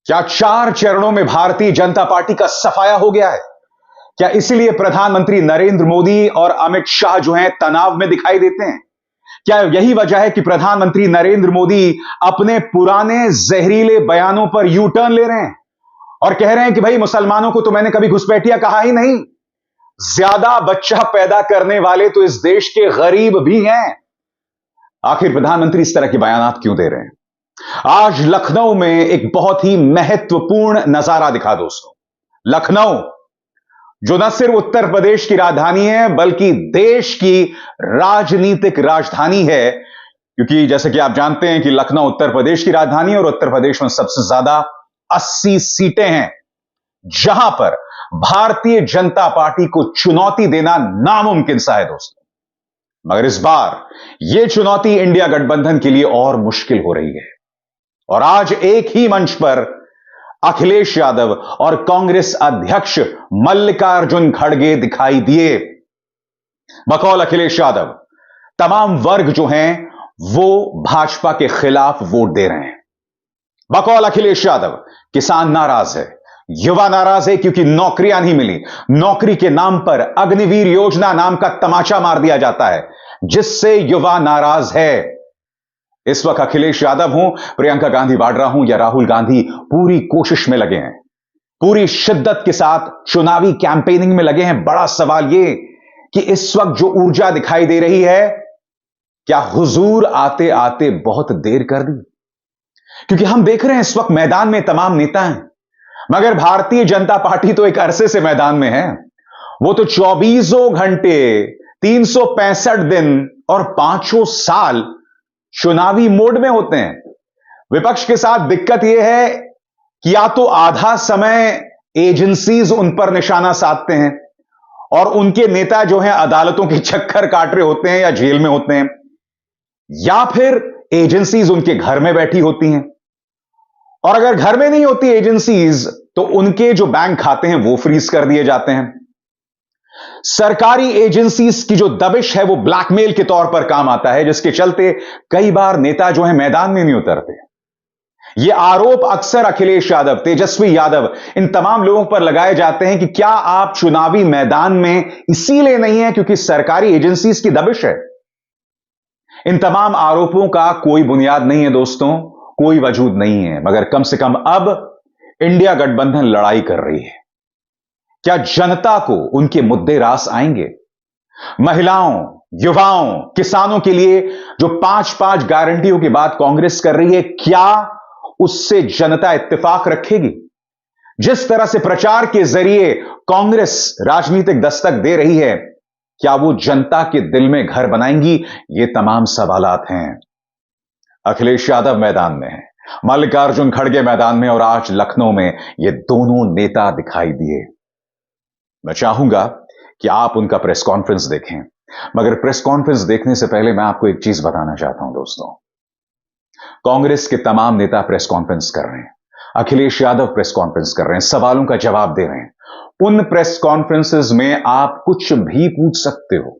क्या 4 चरणों में भारतीय जनता पार्टी का सफाया हो गया है? क्या इसीलिए प्रधानमंत्री नरेंद्र मोदी और अमित शाह जो हैं तनाव में दिखाई देते हैं? क्या यही वजह है कि प्रधानमंत्री नरेंद्र मोदी अपने पुराने जहरीले बयानों पर यू टर्न ले रहे हैं और कह रहे हैं कि भाई मुसलमानों को तो मैंने कभी घुसपैठिया कहा ही नहीं, ज्यादा बच्चा पैदा करने वाले तो इस देश के गरीब भी हैं। आखिर प्रधानमंत्री इस तरह के बयान क्यों दे रहे हैं? आज लखनऊ में एक बहुत ही महत्वपूर्ण नजारा दिखा दोस्तों। लखनऊ जो न सिर्फ उत्तर प्रदेश की राजधानी है बल्कि देश की राजनीतिक राजधानी है, क्योंकि जैसे कि आप जानते हैं कि लखनऊ उत्तर प्रदेश की राजधानी है और उत्तर प्रदेश में सबसे ज्यादा 80 सीटें हैं, जहां पर भारतीय जनता पार्टी को चुनौती देना नामुमकिन सा है दोस्तों। मगर इस बार यह चुनौती इंडिया गठबंधन के लिए और मुश्किल हो रही है और आज एक ही मंच पर अखिलेश यादव और कांग्रेस अध्यक्ष मल्लिकार्जुन खड़गे दिखाई दिए। बकौल अखिलेश यादव तमाम वर्ग जो हैं वो भाजपा के खिलाफ वोट दे रहे हैं। बकौल अखिलेश यादव किसान नाराज है, युवा नाराज है क्योंकि नौकरियां नहीं मिली। नौकरी के नाम पर अग्निवीर योजना नाम का तमाचा मार दिया जाता है जिससे युवा नाराज है। इस वक्त अखिलेश यादव हूं, प्रियंका गांधी वाड्रा हूं या राहुल गांधी पूरी कोशिश में लगे हैं, पूरी शिद्दत के साथ चुनावी कैंपेनिंग में लगे हैं। बड़ा सवाल यह कि इस वक्त जो ऊर्जा दिखाई दे रही है, क्या हुजूर आते आते बहुत देर कर दी? क्योंकि हम देख रहे हैं इस वक्त मैदान में तमाम नेता हैं, मगर भारतीय जनता पार्टी तो एक अरसे से मैदान में है। वो तो 24 घंटे 365 दिन और 5 साल चुनावी मोड में होते हैं। विपक्ष के साथ दिक्कत यह है कि या तो आधा समय एजेंसीज उन पर निशाना साधते हैं और उनके नेता जो हैं अदालतों के चक्कर काट रहे होते हैं या जेल में होते हैं, या फिर एजेंसीज उनके घर में बैठी होती हैं। और अगर घर में नहीं होती एजेंसीज तो उनके जो बैंक खाते हैं वो फ्रीज कर दिए जाते हैं। सरकारी एजेंसीज की जो दबिश है वो ब्लैकमेल के तौर पर काम आता है, जिसके चलते कई बार नेता जो है मैदान में नहीं उतरते। ये आरोप अक्सर अखिलेश यादव, तेजस्वी यादव, इन तमाम लोगों पर लगाए जाते हैं कि क्या आप चुनावी मैदान में इसीलिए नहीं है क्योंकि सरकारी एजेंसीज की दबिश है। इन तमाम आरोपों का कोई बुनियाद नहीं है दोस्तों, कोई वजूद नहीं है, मगर कम से कम अब इंडिया गठबंधन लड़ाई कर रही है। क्या जनता को उनके मुद्दे रास आएंगे? महिलाओं, युवाओं, किसानों के लिए जो 5-5 गारंटियों की बात कांग्रेस कर रही है, क्या उससे जनता इत्तेफाक रखेगी? जिस तरह से प्रचार के जरिए कांग्रेस राजनीतिक दस्तक दे रही है, क्या वो जनता के दिल में घर बनाएंगी? ये तमाम सवालात हैं। अखिलेश यादव मैदान में है, मल्लिकार्जुन खड़गे मैदान में और आज लखनऊ में ये दोनों नेता दिखाई दिए। मैं चाहूंगा कि आप उनका प्रेस कॉन्फ्रेंस देखें, मगर प्रेस कॉन्फ्रेंस देखने से पहले मैं आपको एक चीज बताना चाहता हूं दोस्तों। कांग्रेस के तमाम नेता प्रेस कॉन्फ्रेंस कर रहे हैं, अखिलेश यादव प्रेस कॉन्फ्रेंस कर रहे हैं, सवालों का जवाब दे रहे हैं। उन प्रेस कॉन्फ्रेंसेस में आप कुछ भी पूछ सकते हो,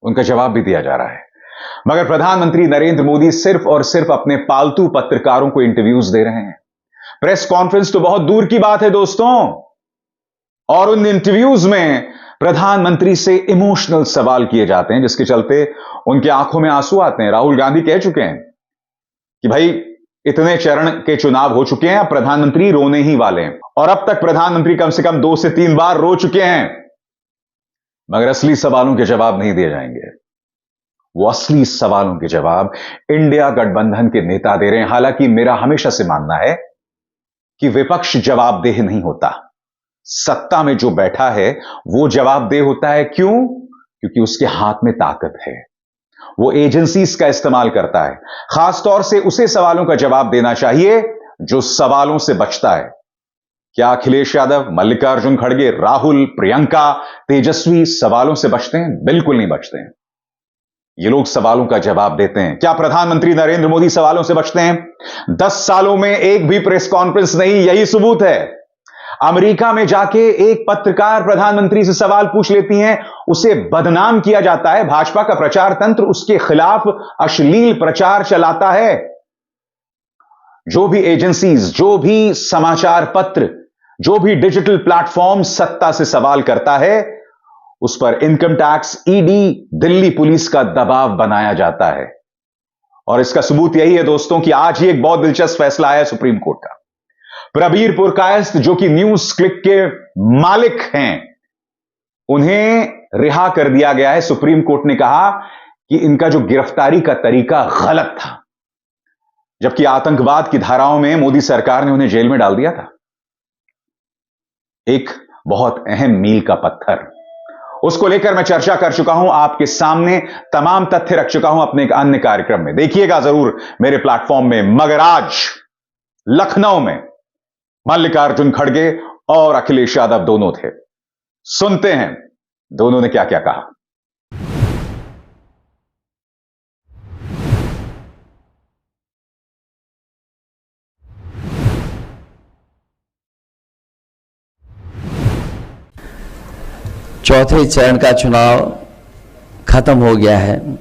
उनका जवाब भी दिया जा रहा है। मगर प्रधानमंत्री नरेंद्र मोदी सिर्फ और सिर्फ अपने पालतू पत्रकारों को इंटरव्यूज दे रहे हैं। प्रेस कॉन्फ्रेंस तो बहुत दूर की बात है दोस्तों। और उन इंटरव्यूज में प्रधानमंत्री से इमोशनल सवाल किए जाते हैं, जिसके चलते उनकी आंखों में आंसू आते हैं। राहुल गांधी कह चुके हैं कि भाई इतने चरण के चुनाव हो चुके हैं, अब प्रधानमंत्री रोने ही वाले हैं। और अब तक प्रधानमंत्री कम से कम 2 से 3 बार रो चुके हैं, मगर असली सवालों के जवाब नहीं दिए जाएंगे। वो असली सवालों के जवाब इंडिया गठबंधन के नेता दे रहे हैं। हालांकि मेरा हमेशा से मानना है कि विपक्ष जवाबदेह नहीं होता, सत्ता में जो बैठा है वो जवाबदेह होता है। क्यों? क्योंकि उसके हाथ में ताकत है, वो एजेंसीज का इस्तेमाल करता है। खासतौर से उसे सवालों का जवाब देना चाहिए जो सवालों से बचता है। क्या अखिलेश यादव, मल्लिकार्जुन खड़गे, राहुल, प्रियंका, तेजस्वी सवालों से बचते हैं? बिल्कुल नहीं बचते हैं। ये लोग सवालों का जवाब देते हैं। क्या प्रधानमंत्री नरेंद्र मोदी सवालों से बचते हैं? 10 सालों में एक भी प्रेस कॉन्फ्रेंस नहीं, यही सबूत है। अमेरिका में जाके एक पत्रकार प्रधानमंत्री से सवाल पूछ लेती हैं, उसे बदनाम किया जाता है। भाजपा का प्रचार तंत्र उसके खिलाफ अश्लील प्रचार चलाता है। जो भी एजेंसीज, जो भी समाचार पत्र, जो भी डिजिटल प्लेटफॉर्म सत्ता से सवाल करता है, उस पर income tax, ED, Delhi police का दबाव बनाया जाता है। और इसका सबूत यही है दोस्तों कि आज ही एक बहुत दिलचस्प फैसला आया सुप्रीम कोर्ट का। प्रबीर पुरकायस्थ, जो कि न्यूज क्लिक के मालिक हैं, उन्हें रिहा कर दिया गया है। सुप्रीम कोर्ट ने कहा कि इनका जो गिरफ्तारी का तरीका गलत था, जबकि आतंकवाद की धाराओं में मोदी सरकार ने उन्हें जेल में डाल दिया था। एक बहुत अहम मील का पत्थर, उसको लेकर मैं चर्चा कर चुका हूं, आपके सामने तमाम तथ्य रख चुका हूं अपने एक अन्य कार्यक्रम में, देखिएगा जरूर मेरे प्लेटफॉर्म में। मगर आज लखनऊ में मल्लिकार्जुन खड़गे और अखिलेश यादव दोनों थे। सुनते हैं दोनों ने क्या क्या कहा। चौथे चरण का चुनाव खत्म हो गया है।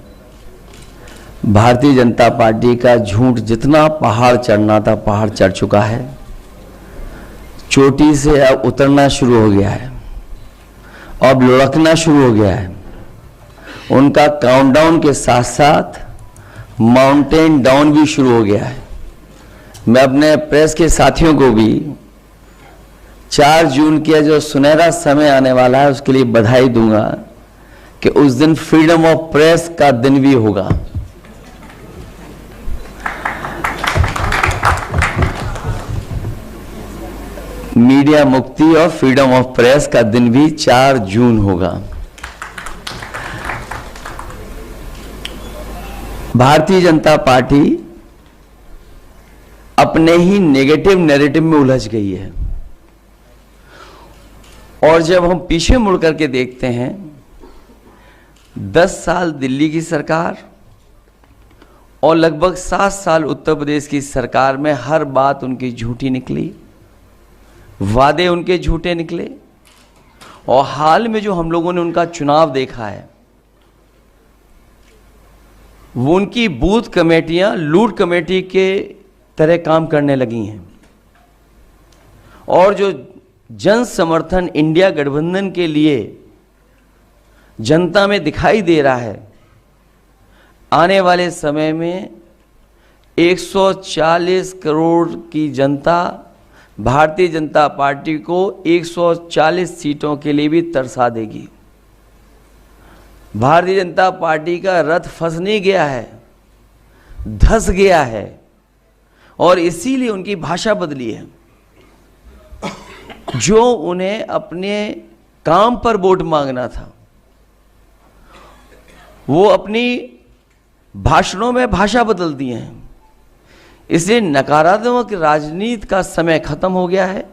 भारतीय जनता पार्टी का झूठ जितना पहाड़ चढ़ना था, पहाड़ चढ़ चुका है। चोटी से अब उतरना शुरू हो गया है, अब लुढ़कना शुरू हो गया है। उनका काउंटडाउन के साथ साथ माउंटेन डाउन भी शुरू हो गया है। मैं अपने प्रेस के साथियों को भी 4 जून का जो सुनहरा समय आने वाला है उसके लिए बधाई दूंगा कि उस दिन फ्रीडम ऑफ प्रेस का दिन भी होगा। मीडिया मुक्ति और फ्रीडम ऑफ प्रेस का दिन भी 4 जून होगा। भारतीय जनता पार्टी अपने ही नेगेटिव नैरेटिव में उलझ गई है। और जब हम पीछे मुड़ करके देखते हैं, 10 साल दिल्ली की सरकार और लगभग 7 साल उत्तर प्रदेश की सरकार में हर बात उनकी झूठी निकली, वादे उनके झूठे निकले। और हाल में जो हम लोगों ने उनका चुनाव देखा है, वो उनकी बूथ कमेटियां लूट कमेटी के तरह काम करने लगी हैं। और जो जन समर्थन इंडिया गठबंधन के लिए जनता में दिखाई दे रहा है, आने वाले समय में 140 करोड़ की जनता भारतीय जनता पार्टी को 140 सीटों के लिए भी तरसा देगी। भारतीय जनता पार्टी का रथ फंस नहीं गया है, धंस गया है। और इसीलिए उनकी भाषा बदली है। जो उन्हें अपने काम पर वोट मांगना था, वो अपनी भाषणों में भाषा बदल दिए हैं। इसलिए नकारात्मक राजनीति का समय खत्म हो गया है।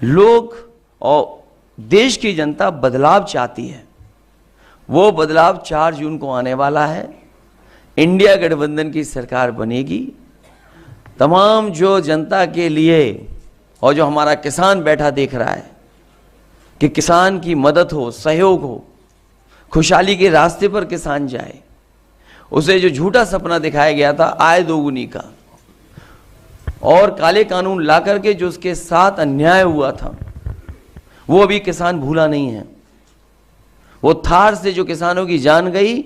लोग और देश की जनता बदलाव चाहती है। वो बदलाव 4 जून को आने वाला है। इंडिया गठबंधन की सरकार बनेगी। तमाम जो जनता के लिए और जो हमारा किसान बैठा देख रहा है कि किसान की मदद हो, सहयोग हो, खुशहाली के रास्ते पर किसान जाए, उसे जो झूठा सपना दिखाया गया था आय दोगुनी का और काले कानून ला करके जो उसके साथ अन्याय हुआ था, वो अभी किसान भूला नहीं है। वो थार से जो किसानों की जान गई,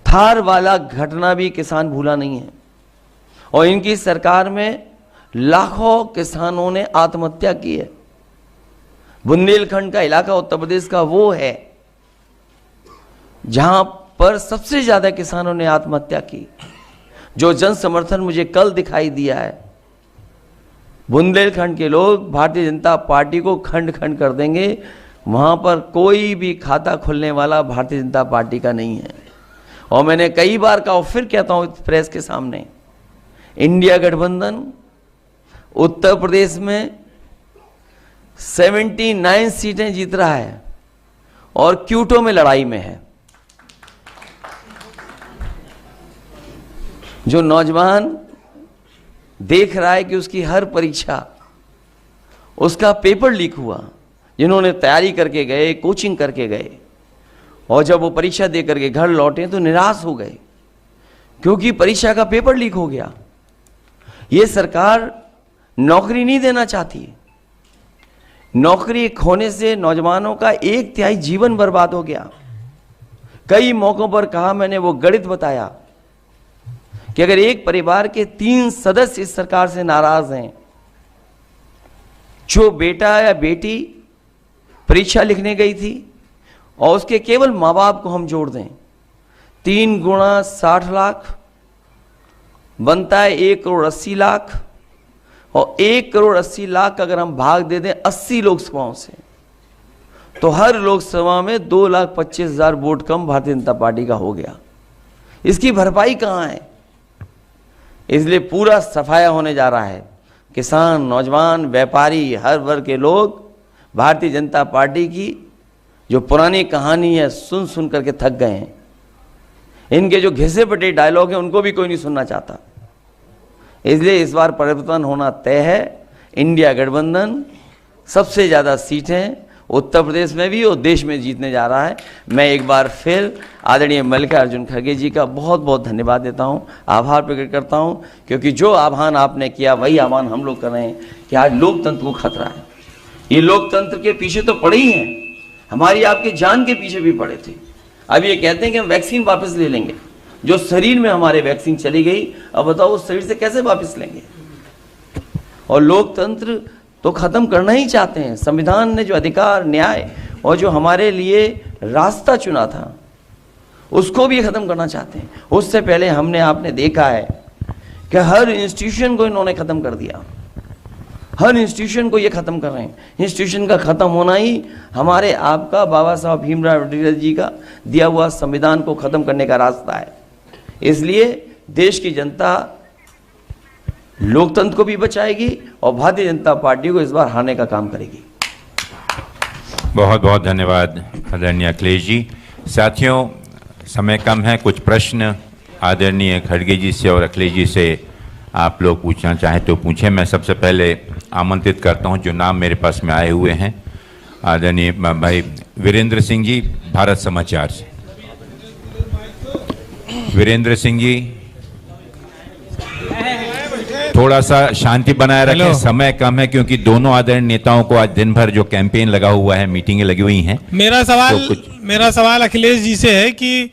थार वाला घटना भी किसान भूला नहीं है। और इनकी सरकार में लाखों किसानों ने आत्महत्या की है। बुंदेलखंड का इलाका उत्तर प्रदेश का वो है जहां पर सबसे ज्यादा किसानों ने आत्महत्या की। जो जन समर्थन मुझे कल दिखाई दिया है, बुंदेलखंड के लोग भारतीय जनता पार्टी को खंड खंड कर देंगे। वहां पर कोई भी खाता खुलने वाला भारतीय जनता पार्टी का नहीं है। और मैंने कई बार कहा और फिर कहता हूं प्रेस के सामने, इंडिया गठबंधन उत्तर प्रदेश में 79 सीटें जीत रहा है और क्यूटो में लड़ाई में है। जो नौजवान देख रहा है कि उसकी हर परीक्षा, उसका पेपर लीक हुआ, जिन्होंने तैयारी करके गए, कोचिंग करके गए, और जब वो परीक्षा दे करके घर लौटे तो निराश हो गए क्योंकि परीक्षा का पेपर लीक हो गया। ये सरकार नौकरी नहीं देना चाहती। नौकरी खोने से नौजवानों का 1/3 जीवन बर्बाद हो गया। कई मौकों पर कहा मैंने, वो गणित बताया कि अगर एक परिवार के 3 सदस्य इस सरकार से नाराज हैं, जो बेटा या बेटी परीक्षा लिखने गई थी और उसके केवल माँ बाप को हम जोड़ दें, 3 गुणा 60 लाख बनता है 1,80,00,000, और 1,80,00,000 अगर हम भाग दे दें 80 लोकसभाओं से, तो हर लोकसभा में 2,25,000 वोट कम भारतीय जनता पार्टी का हो गया। इसकी भरपाई कहाँ है? इसलिए पूरा सफाया होने जा रहा है। किसान, नौजवान, व्यापारी, हर वर्ग के लोग भारतीय जनता पार्टी की जो पुरानी कहानी है सुन सुन करके थक गए हैं। इनके जो घिसे पटे डायलॉग हैं उनको भी कोई नहीं सुनना चाहता। इसलिए इस बार परिवर्तन होना तय है। इंडिया गठबंधन सबसे ज़्यादा सीटें उत्तर प्रदेश में भी और देश में जीतने जा रहा है। मैं एक बार फिर आदरणीय मल्लिकार्जुन खड़गे जी का बहुत बहुत धन्यवाद देता हूं, आभार प्रकट करता हूं, क्योंकि जो आह्वान आपने किया वही आह्वान हम लोग कर रहे हैं कि आज लोकतंत्र को खतरा है। ये लोकतंत्र के पीछे तो पड़े ही हैं, हमारी आपकी जान के पीछे भी पड़े थे। अब ये कहते हैं कि हम वैक्सीन वापस ले लेंगे। जो शरीर में हमारे वैक्सीन चली गई, अब बताओ उस शरीर से कैसे वापस लेंगे? और लोकतंत्र तो खत्म करना ही चाहते हैं। संविधान ने जो अधिकार, न्याय और जो हमारे लिए रास्ता चुना था उसको भी खत्म करना चाहते हैं। उससे पहले हमने आपने देखा है कि हर इंस्टीट्यूशन को इन्होंने खत्म कर दिया। हर इंस्टीट्यूशन को ये खत्म कर रहे हैं। इंस्टीट्यूशन का खत्म होना ही हमारे आपका बाबा साहब भीमराव अम्बेडकर जी का दिया हुआ संविधान को खत्म करने का रास्ता है। इसलिए देश की जनता लोकतंत्र को भी बचाएगी और भारतीय जनता पार्टी को इस बार हारने का काम करेगी। बहुत बहुत धन्यवाद आदरणीय अखिलेश जी। साथियों, समय कम है, कुछ प्रश्न आदरणीय खड़गे जी से और अखिलेश जी से आप लोग पूछना चाहें तो पूछें। मैं सबसे पहले आमंत्रित करता हूं जो नाम मेरे पास में आए हुए हैं, आदरणीय भाई वीरेंद्र सिंह जी भारत समाचार से। वीरेंद्र सिंह जी थोड़ा सा शांति बनाए रखें, समय कम है क्योंकि दोनों आदरणीय नेताओं को आज दिन भर जो कैंपेन लगा हुआ है, मीटिंगें लगी हुई हैं। मेरा सवाल अखिलेश जी से है कि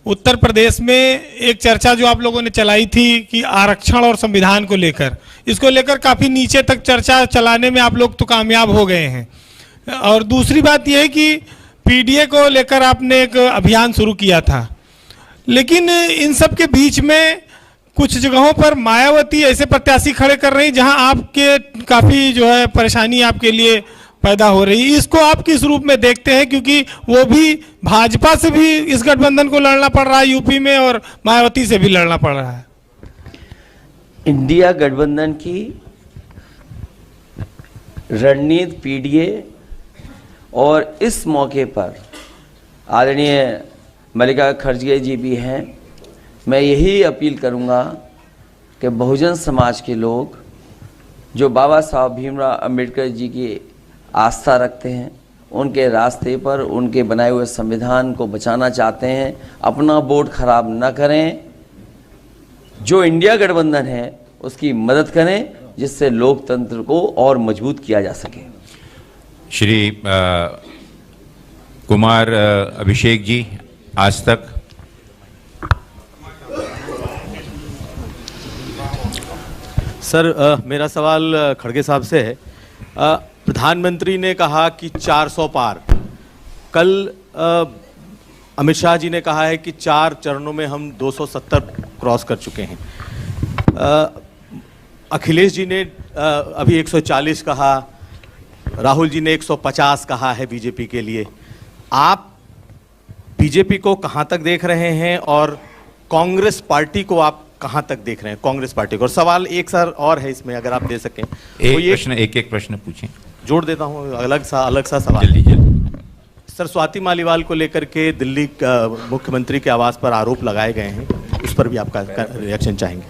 उत्तर प्रदेश में एक चर्चा जो आप लोगों ने चलाई थी कि आरक्षण और संविधान को लेकर, इसको लेकर काफी नीचे तक चर्चा चलाने में आप लोग तो कामयाब हो गए हैं। और दूसरी बात यह है कि पीडीए को लेकर आपने एक अभियान शुरू किया था, लेकिन इन सब के बीच में कुछ जगहों पर मायावती ऐसे प्रत्याशी खड़े कर रही जहां आपके काफी जो है परेशानी आपके लिए पैदा हो रही। इसको आप किस रूप में देखते हैं, क्योंकि वो भी भाजपा से भी इस गठबंधन को लड़ना पड़ रहा है यूपी में और मायावती से भी लड़ना पड़ रहा है। इंडिया गठबंधन की रणनीति पीडीए और इस मौके पर आदरणीय मल्लिका खड़गे जी भी हैं। मैं यही अपील करूंगा कि बहुजन समाज के लोग जो बाबा साहब भीमराव अम्बेडकर जी की आस्था रखते हैं, उनके रास्ते पर उनके बनाए हुए संविधान को बचाना चाहते हैं, अपना वोट खराब न करें। जो इंडिया गठबंधन है उसकी मदद करें जिससे लोकतंत्र को और मजबूत किया जा सके। श्री कुमार अभिषेक जी, आज तक। सर, मेरा सवाल खड़गे साहब से है। प्रधानमंत्री ने कहा कि 400 पार, कल अमित शाह जी ने कहा है कि 4 चरणों में हम 270 क्रॉस कर चुके हैं। अखिलेश जी ने अभी 140 कहा, राहुल जी ने 150 कहा है बीजेपी के लिए। आप बीजेपी को कहां तक देख रहे हैं और कांग्रेस पार्टी को आप कहां तक देख रहे हैं, कांग्रेस पार्टी को? और सवाल एक सर और है इसमें, अगर आप दे सकें। एक प्रश्न पूछें। जोड़ देता हूं, अलग सा सवाल। जल्दी। सर, स्वाति मालीवाल को लेकर के दिल्ली मुख्यमंत्री के आवास पर आरोप लगाए गए हैं, उस पर भी आपका रिएक्शन चाहेंगे।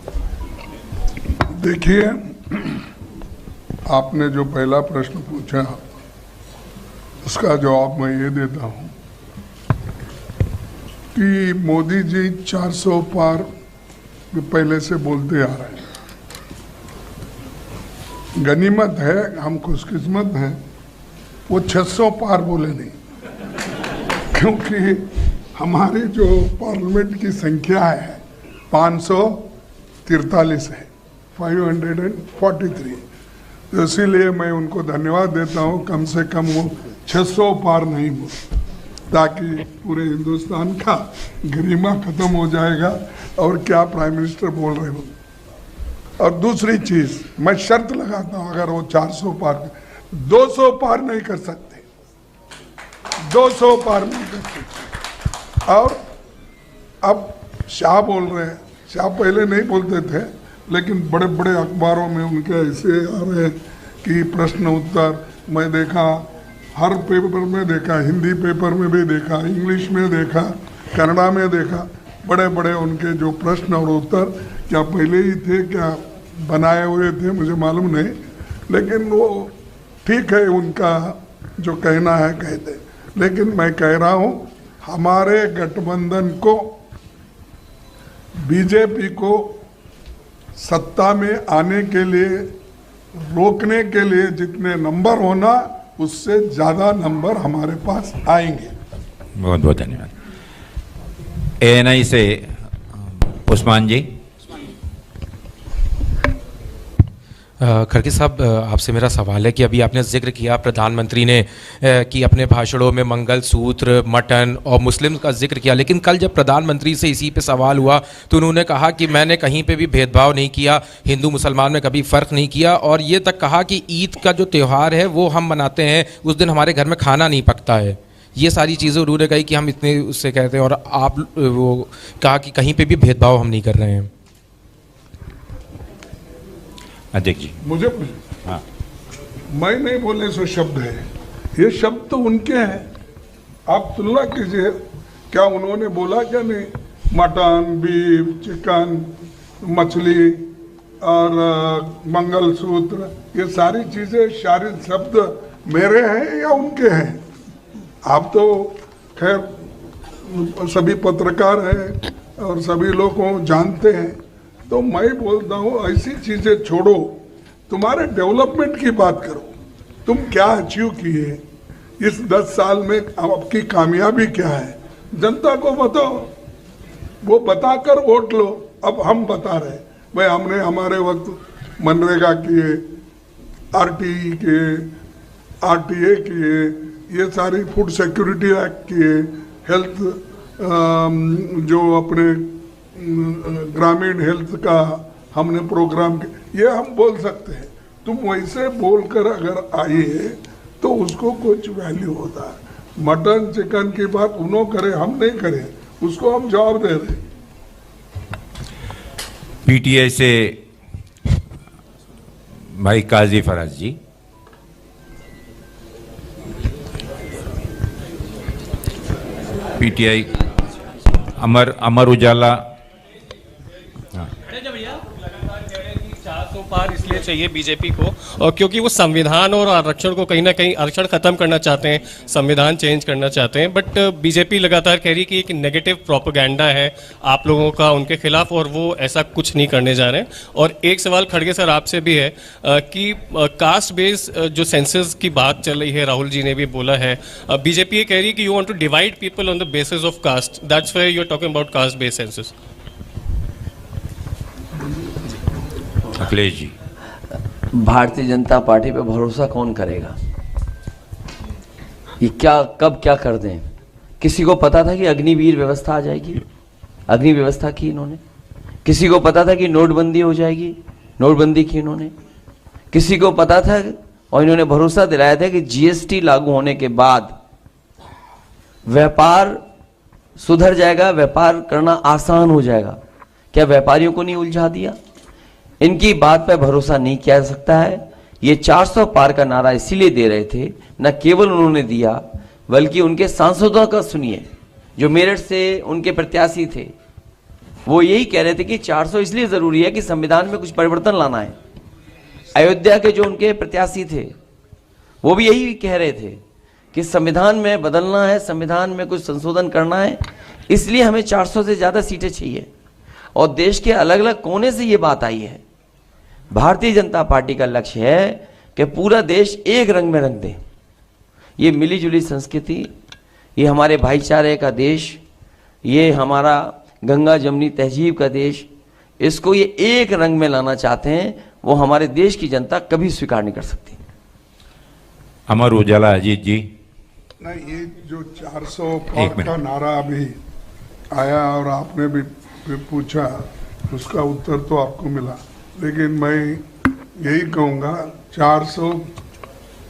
देखिए, आपने जो पहला प्रश्न पूछा उसका जवाब मैं ये देता हूं कि मोदी जी 400 पार पहले से बोलते आ रहे हैं। गनीमत है, हम खुशकिस्मत हैं, वो 600 पार बोले नहीं, क्योंकि हमारी जो पार्लियामेंट की संख्या है 543 है, 543। तो इसीलिए मैं उनको धन्यवाद देता हूँ, कम से कम वो 600 पार नहीं बोले, ताकि पूरे हिंदुस्तान का गरिमा खत्म हो जाएगा। और क्या प्राइम मिनिस्टर बोल रहे हो। और दूसरी चीज मैं शर्त लगाता हूं, अगर वो 400 पार 200 पार नहीं कर सकते, 200 पार नहीं कर सकते। और अब शाह बोल रहे हैं, शाह पहले नहीं बोलते थे, लेकिन बड़े बड़े अखबारों में उनके ऐसे आ रहे हैं कि प्रश्न उत्तर, मैं देखा हर पेपर में देखा, हिंदी पेपर में भी देखा, इंग्लिश में देखा, कन्नड़ा में देखा, बड़े बड़े उनके जो प्रश्न और उत्तर क्या पहले ही थे क्या बनाए हुए थे मुझे मालूम नहीं, लेकिन वो ठीक है, उनका जो कहना है कहते। लेकिन मैं कह रहा हूँ हमारे गठबंधन को, बीजेपी को सत्ता में आने के लिए, रोकने के लिए जितने नंबर होना उससे ज़्यादा नंबर हमारे पास आएंगे। बहुत बहुत धन्यवाद। ANI से उस्मान जी। खड़गे साहब, आपसे मेरा सवाल है कि अभी आपने जिक्र किया प्रधानमंत्री ने कि अपने भाषणों में मंगल सूत्र, मटन और मुस्लिम का जिक्र किया, लेकिन कल जब प्रधानमंत्री से इसी पे सवाल हुआ तो उन्होंने कहा कि मैंने कहीं पे भी भेदभाव नहीं किया, हिंदू मुसलमान में कभी फ़र्क नहीं किया, और ये तक कहा कि ईद का जो त्यौहार है वो हम मनाते हैं, उस दिन हमारे घर में खाना नहीं पकता है। ये सारी चीज़ें उन्होंने कही कि हम इतने उससे कहते हैं, और आप वो कहा कि कहीं पर भी भेदभाव हम नहीं कर रहे हैं। अध्यक्ष जी, मुझे हाँ, मैं नहीं बोले सो शब्द है, ये शब्द तो उनके हैं, आप तुलना कीजिए। क्या उन्होंने बोला क्या नहीं, मटन, बीफ, चिकन, मछली और मंगलसूत्र, ये सारी चीजें, सारे शब्द मेरे हैं या उनके हैं। आप तो खैर सभी पत्रकार हैं और सभी लोग को जानते हैं, तो मैं बोलता हूँ ऐसी चीजें छोड़ो, तुम्हारे डेवलपमेंट की बात करो, तुम क्या अचीव किए इस 10 साल में, आपकी कामयाबी क्या है, जनता को बताओ, वो बताकर वोट लो। अब हम बता रहे भाई हमने हमारे वक्त मनरेगा किए, RTE किए, RTA किए, ये सारी फूड सिक्योरिटी एक्ट किए, हेल्थ जो अपने ग्रामीण हेल्थ का हमने प्रोग्राम किया, ये हम बोल सकते हैं। तुम वैसे बोलकर अगर आइए तो उसको कुछ वैल्यू होता है। मटन चिकन की बात उन्होंने करे, हम नहीं करें, उसको हम जवाब दे रहे। PTI से भाई काजी फराज जी। PTI अमर उजाला। पार इसलिए चाहिए बीजेपी को, और क्योंकि वो संविधान और आरक्षण को कहीं ना कहीं, आरक्षण खत्म करना चाहते हैं, संविधान चेंज करना चाहते हैं। बट बीजेपी लगातार कह रही है कि एक नेगेटिव प्रोपेगेंडा है आप लोगों का उनके खिलाफ, और वो ऐसा कुछ नहीं करने जा रहे हैं। और एक सवाल खड़गे सर आपसे भी है कि कास्ट बेस्ड जो सेंसस की बात चल रही है, राहुल जी ने भी बोला है, बीजेपी ये कह रही है कि you want to divide people on the basis of caste, that's why you are talking about caste based census. Akhilesh ji. Bharatiya Janata party पे भरोसा कौन करेगा? ये क्या कब क्या कर दें? किसी को पता था कि अग्निवीर व्यवस्था आ जाएगी? अग्नि व्यवस्था की इन्होंने। किसी को पता था कि नोटबंदी हो जाएगी? नोटबंदी की इन्होंने। किसी को पता था और इन्होंने भरोसा दिलाया था कि GST लागू होने के बाद व्यापार सुधर जाएगा, व्यापार करना आसान हो जाएगा। क्या व्यापारियों को नहीं उलझा दिया? इनकी बात पर भरोसा नहीं किया जा सकता है। ये 400 पार का नारा इसीलिए दे रहे थे, न केवल उन्होंने दिया बल्कि उनके सांसदों का सुनिए, जो मेरठ से उनके प्रत्याशी थे, वो यही कह रहे थे कि 400 इसलिए जरूरी है कि संविधान में कुछ परिवर्तन लाना है। अयोध्या के जो उनके प्रत्याशी थे वो भी यही कह रहे थे कि संविधान में बदलना है, संविधान में कुछ संशोधन करना है, इसलिए हमें 400 से ज्यादा सीटें चाहिए। और देश के अलग अलग कोने से ये बात आई है। भारतीय जनता पार्टी का लक्ष्य है कि पूरा देश एक रंग में रंग दे। ये मिलीजुली संस्कृति, ये हमारे भाईचारे का देश, ये हमारा गंगा जमुनी तहजीब का देश, इसको ये एक रंग में लाना चाहते हैं, वो हमारे देश की जनता कभी स्वीकार नहीं कर सकती। अमर उजाला अजीत जी। नहीं, ये जो 400 पार का नारा अभी आया और आपने भी पूछा, उसका उत्तर तो आपको मिला, लेकिन मैं यही कहूँगा 400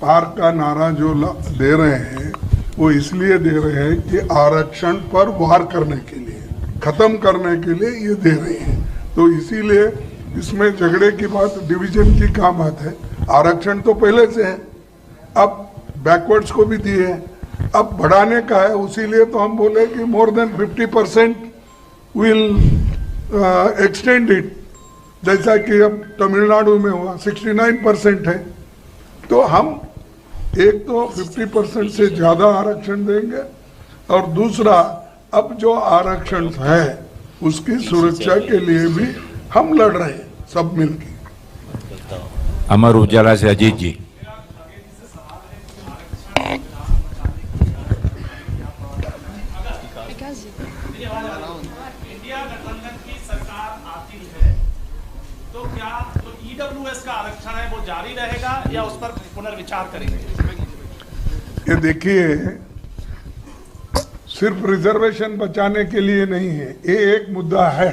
पार का नारा जो दे रहे हैं वो इसलिए दे रहे हैं कि आरक्षण पर वार करने के लिए, खत्म करने के लिए ये दे रहे हैं। तो इसीलिए इसमें झगड़े की बात, डिवीजन की क्या बात है? आरक्षण तो पहले से है, अब बैकवर्ड्स को भी दिए हैं, अब बढ़ाने का है। उसीलिए तो हम बोले कि more than 50% will extend it, जैसा कि अब तमिलनाडु में हुआ 69% है। तो हम एक तो 50% से ज़्यादा आरक्षण देंगे, और दूसरा अब जो आरक्षण है उसकी सुरक्षा के लिए भी हम लड़ रहे हैं सब मिलकर। अमर उजाला से अजीत जी। इंडिया गठबंधन की सरकार आती है तो क्या जो ईडब्ल्यूएस का आरक्षण है वो जारी रहेगा या उस पर पुनर्विचार करेंगे? ये देखिए, सिर्फ रिजर्वेशन बचाने के लिए नहीं है, ये एक मुद्दा है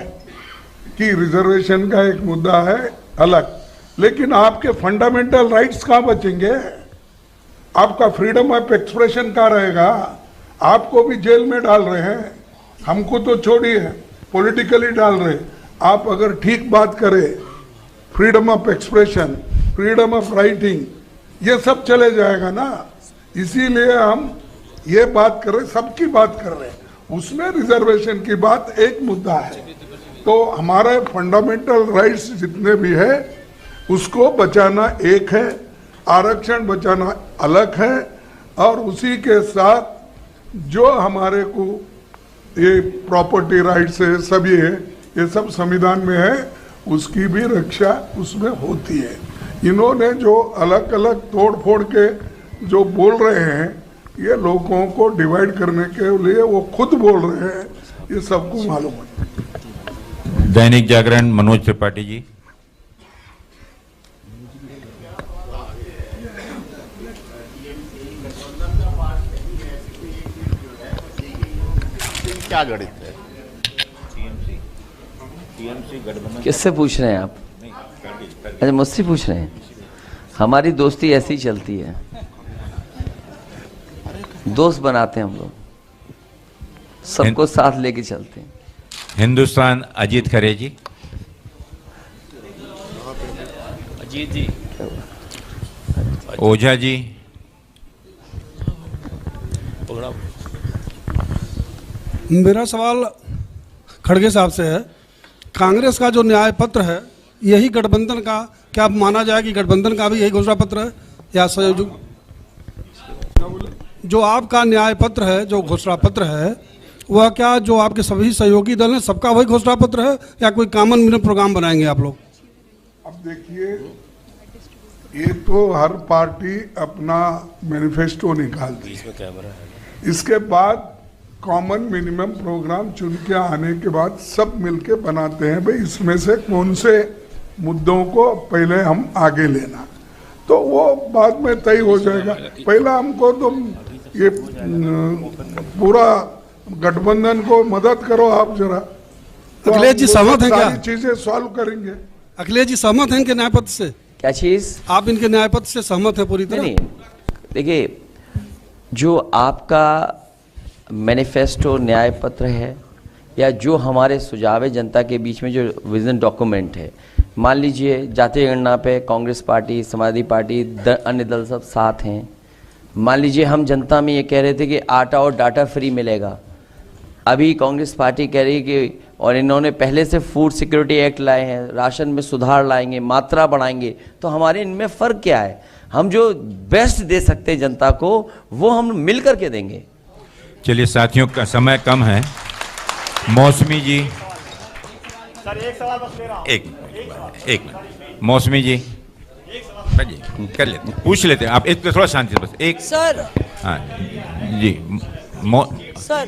कि रिजर्वेशन का एक मुद्दा है अलग, लेकिन आपके फंडामेंटल राइट्स कहाँ बचेंगे? आपका फ्रीडम ऑफ एक्सप्रेशन कहाँ रहेगा? आपको भी जेल में डाल रहे हैं, हमको तो छोड़िए, पॉलिटिकली डाल रहे। आप अगर ठीक बात करें, freedom of expression, freedom of writing, ये सब चले जाएगा ना। इसीलिए हम ये बात कर रहे, सबकी बात कर रहे हैं, उसमें रिजर्वेशन की बात एक मुद्दा है। तो हमारे फंडामेंटल राइट्स जितने भी है उसको बचाना एक है, आरक्षण बचाना अलग है, और उसी के साथ जो हमारे को ये प्रॉपर्टी राइट्स है, सभी है, ये सब संविधान में है, उसकी भी रक्षा उसमें होती है। इन्होंने जो अलग अलग तोड़ फोड़ के जो बोल रहे हैं, ये लोगों को डिवाइड करने के लिए वो खुद बोल रहे हैं, ये सबको मालूम है। दैनिक जागरण मनोज त्रिपाठी जी। क्या गणित है? किससे पूछ रहे हैं आप? अच्छा, मुझसे पूछ रहे हैं। हमारी दोस्ती ऐसी ही चलती है, दोस्त बनाते हैं हम लोग, सबको साथ लेके चलते हैं। हिंदुस्तान अजीत खरे जी। अजीत जी। ओझा जी। मेरा सवाल खड़गे साहब से है, कांग्रेस का जो न्याय पत्र है, यही गठबंधन का, क्या माना जाए कि गठबंधन का भी यही घोषणा पत्र है या संयोजक? जो आपका न्याय पत्र है, जो घोषणा पत्र है, वह क्या जो आपके सभी सहयोगी दल हैं सबका वही घोषणा पत्र है या कोई कॉमन मिनिमम प्रोग्राम बनाएंगे आप लोग? अब देखिए, ये तो हर पार्टी अपना मैनिफेस्टो निकालती है, इसके बाद कॉमन मिनिमम प्रोग्राम चुन के आने के बाद सब मिलके बनाते हैं, भाई इसमें से कौन से मुद्दों को पहले हम आगे लेना, तो वो बाद में तय हो जाएगा। पहला हमको तो ये पूरा गठबंधन को मदद करो आप जरा, तो अखिलेश जी सहमत हैं क्या? सारी चीजें सॉल्व करेंगे। अखिलेश जी सहमत हैं इनके न्याय पत्र से? क्या चीज? आप इनके न्याय पत्र से सहमत है पूरी तरह? नहीं, देखिए, जो आपका मैनिफेस्टो न्याय पत्र है या जो हमारे सुझाव है जनता के बीच में जो विजन डॉक्यूमेंट है, मान लीजिए जातीय गणना पे कांग्रेस पार्टी, समाजवादी पार्टी, अन्य दल सब साथ हैं। मान लीजिए हम जनता में ये कह रहे थे कि आटा और डाटा फ्री मिलेगा, अभी कांग्रेस पार्टी कह रही है कि, और इन्होंने पहले से फूड सिक्योरिटी एक्ट लाए हैं, राशन में सुधार लाएंगे, मात्रा बढ़ाएंगे, तो हमारे इनमें फ़र्क क्या है? हम जो बेस्ट दे सकते हैं जनता को वो हम मिल करके देंगे। चलिए साथियों, का समय कम है। मौसमी जी। एक मिनट मौसमी जी कर लेते हैं, पूछ लेते हैं आप, एक थोड़ा शांति से, बस एक सर। हाँ जी सर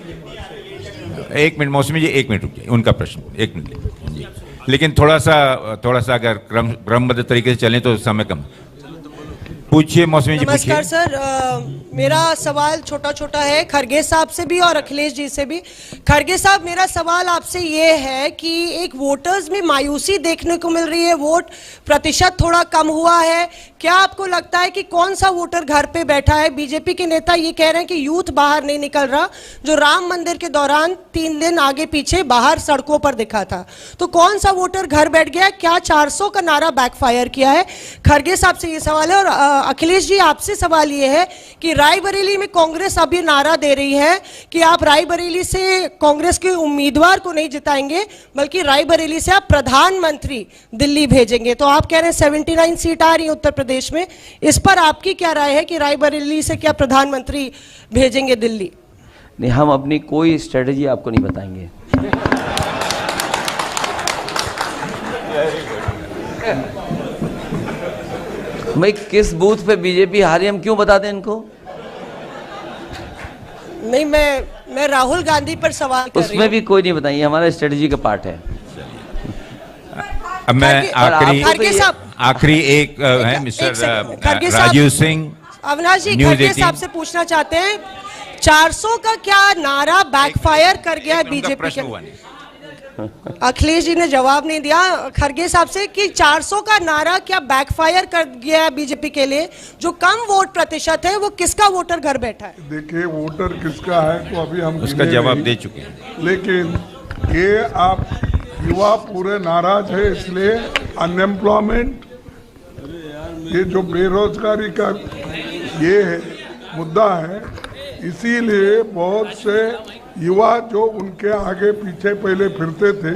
एक मिनट मौसमी जी, एक मिनट रुकिए, उनका प्रश्न एक मिनट जी, लेकिन थोड़ा सा अगर क्रमबद्ध तरीके से चलें तो समय कम। पूछिए मौसमी जी, पूछिए। नमस्कार सर, मेरा सवाल छोटा छोटा है खरगे साहब से भी और अखिलेश जी से भी। खरगे साहब, मेरा सवाल आपसे ये है कि एक वोटर्स में मायूसी देखने को मिल रही है, वोट प्रतिशत थोड़ा कम हुआ है, क्या आपको लगता है कि कौन सा वोटर घर पे बैठा है? बीजेपी के नेता ये कह रहे हैं कि यूथ बाहर नहीं निकल रहा, जो राम मंदिर के दौरान 3 दिन आगे पीछे बाहर सड़कों पर दिखा था, तो कौन सा वोटर घर बैठ गया? क्या 400 का नारा बैकफायर किया है? खरगे साहब से ये सवाल है। और अखिलेश जी, आपसे सवाल ये है कि रायबरेली में कांग्रेस अभी नारा दे रही है कि आप रायबरेली से कांग्रेस के उम्मीदवार को नहीं जिताएंगे, बल्कि रायबरेली से आप प्रधानमंत्री दिल्ली भेजेंगे, तो आप कह रहे हैं 79 सीट आ रही है उत्तर प्रदेश में, इस पर आपकी क्या राय है कि रायबरेली से क्या प्रधानमंत्री भेजेंगे दिल्ली? नहीं, हम अपनी कोई स्ट्रेटजी आपको नहीं बताएंगे। भाई, किस बूथ पे बीजेपी हारी हम क्यों बता दें इनको? नहीं, मैं राहुल गांधी पर सवाल कर रही हूं। उसमें भी कोई नहीं बताइए, हमारा स्ट्रेटजी का पार्ट है। अब मैं आखिरी एक है मिस्टर राजीव सिंह, अविनाश जी, खरगे साहब से पूछना चाहते हैं, 400 का क्या नारा बैकफायर कर गया है बीजेपी के? अखिलेश जी ने जवाब नहीं दिया खरगे साहब से कि 400 का नारा क्या बैकफायर कर गया है बीजेपी के लिए? जो कम वोट प्रतिशत है वो किसका वोटर घर बैठा है? देखिए, वोटर किसका है तो अभी हम उसका जवाब दे चुके हैं, लेकिन ये आप युवा पूरे नाराज है, इसलिए अनएम्प्लॉयमेंट, ये जो बेरोजगारी का ये है मुद्दा है, इसीलिए बहुत से युवा जो उनके आगे पीछे पहले फिरते थे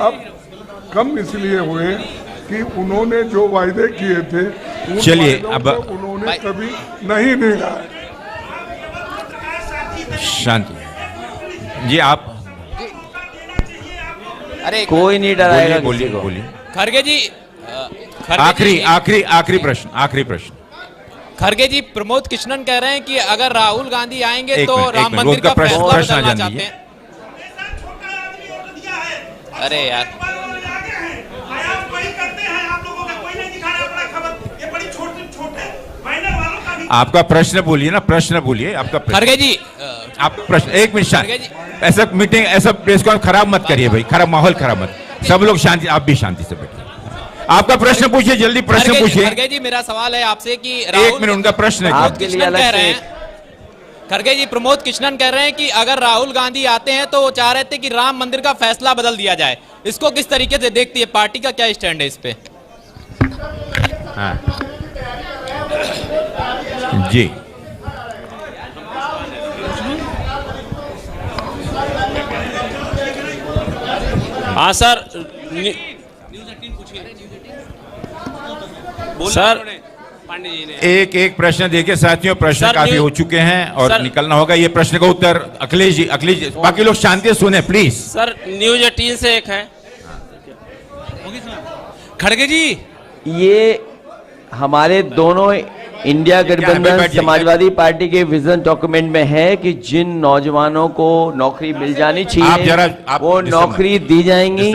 अब कम इसलिए हुए कि उन्होंने जो वायदे किए थे चलिए अब उन्होंने कभी नहीं निभाए। शांति जी, आप अरे कोई नहीं डराएगा, बोलिए। खरगे जी, आखिरी प्रश्न। खरगे जी, प्रमोद कृष्णन कह रहे हैं कि अगर राहुल गांधी आएंगे तो राम मंदिर का फैसला बदलना चाहते हैं। अरे यार, आपका प्रश्न बोलिए ना, प्रश्न बोलिए आपका प्रश्न। खरगे जी, आप प्रश्न, एक मिनट शांति, ऐसा मीटिंग, ऐसा प्रेस कॉन्फ्रेंस खराब मत करिए भाई, खराब माहौल खराब मत, सब लोग शांति, आप भी शांति से बैठिए। आपका प्रश्न पूछिए, जल्दी प्रश्न पूछिए। खरगे जी, मेरा सवाल है आपसे कि एक मिनट, उनका प्रश्न है। आपके लिए अलग से खरगे जी, प्रमोद कृष्णन कह रहे हैं कि अगर राहुल गांधी आते हैं तो वो चाह रहे थे कि राम मंदिर का फैसला बदल दिया जाए, इसको किस तरीके से देखती है, पार्टी का क्या स्टैंड है इस पे? हाँ जी, हाँ सर, सर एक प्रश्न देखिए साथियों, प्रश्न काफी हो चुके हैं और निकलना होगा। ये प्रश्न का उत्तर अखिलेश जी, बाकी लोग शांति से सुने प्लीज। सर, न्यूज़ 18 से एक है। खड़गे जी, ये हमारे दोनों इंडिया गठबंधन समाजवादी पार्टी के विजन डॉक्यूमेंट में है कि जिन नौजवानों को नौकरी मिल जानी चाहिए वो नौकरी दी जाएंगी।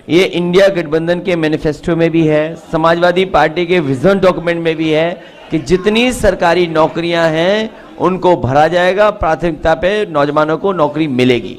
ये इंडिया गठबंधन के मैनिफेस्टो में भी है, समाजवादी पार्टी के विजन डॉक्यूमेंट में भी है कि जितनी सरकारी नौकरियां हैं उनको भरा जाएगा, प्राथमिकता पे नौजवानों को नौकरी मिलेगी।